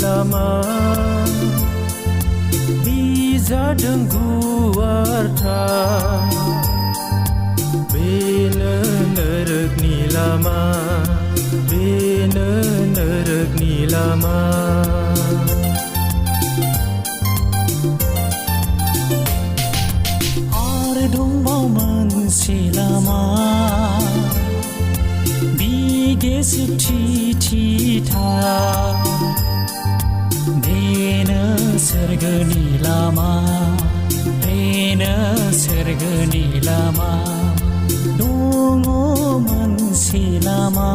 लामा बिजादों गुवारथार बेनो नरकनि लामा बेनो नरकनि लामा आरो दंबावो मोनसे लामा गेसेबथि-थिथा बेनो सोरगोनि लामा बेनो सोरगोनि लामा दङ मोनसे लामा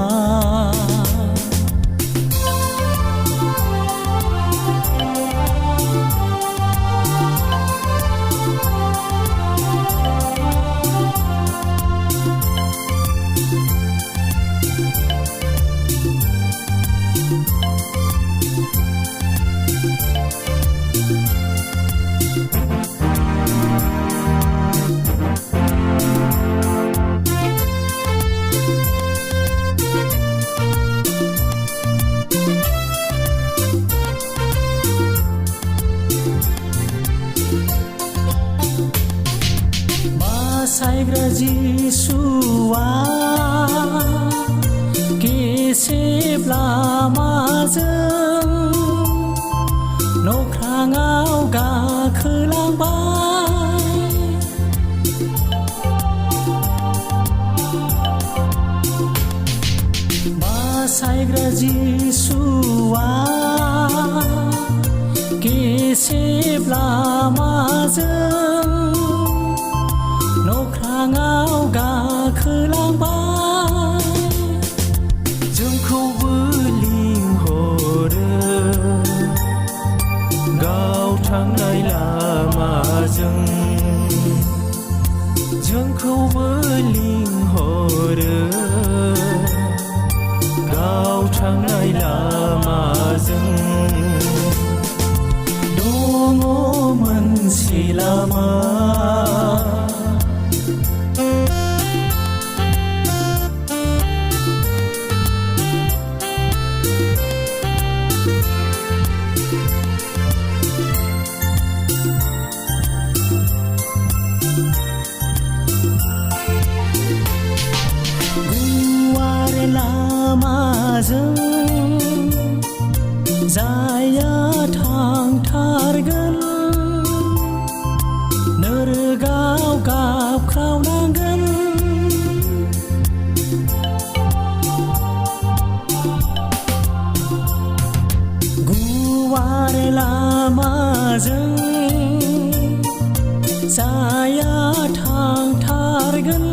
बासायग्रा जिसुआ गेसेब लामाजों नख्राङाव गाखोलांबाय बासायग्रा जिसुआ गेसेब लामाजों नख्राङाव गाखोलांबाय जोंखौबो लिंहरो गाव थांनाय लामाजों जोंखौबो लिंहरो गाव थांनाय लामाजों दङ मोनसे लामा लामाजों जाया थांथारगोन नरकाव गाबख्रावनांगोन गुवार लामाजों जाया थांथारगोन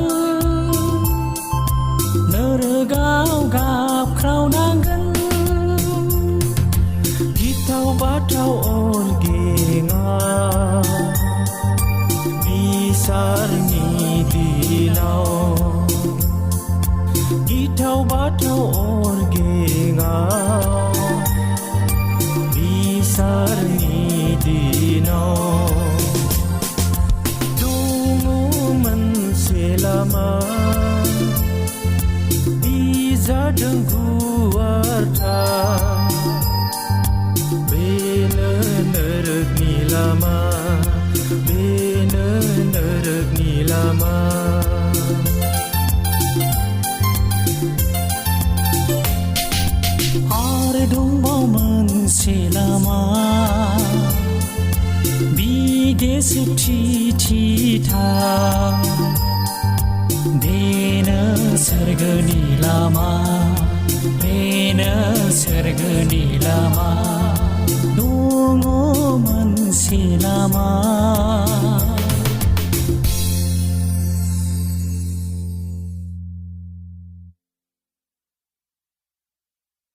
नरकाव गाबख्रावनांगोन गिथाव बाथाव अरगेङा बिसारनि दिनाव गिथाव बाथाव अरगेङा बिसारनि दिनाव दङ मोनसे लामा बिजादों गुवारथार बेनो नरकनि लामा बेनो नरकनि लामा आरो दंबावो मोनसे लामा गेसेबथि-थिथा बेनो सोरगोनि लामा बेनो सोरगोनि लामा दङ मोनसे लामा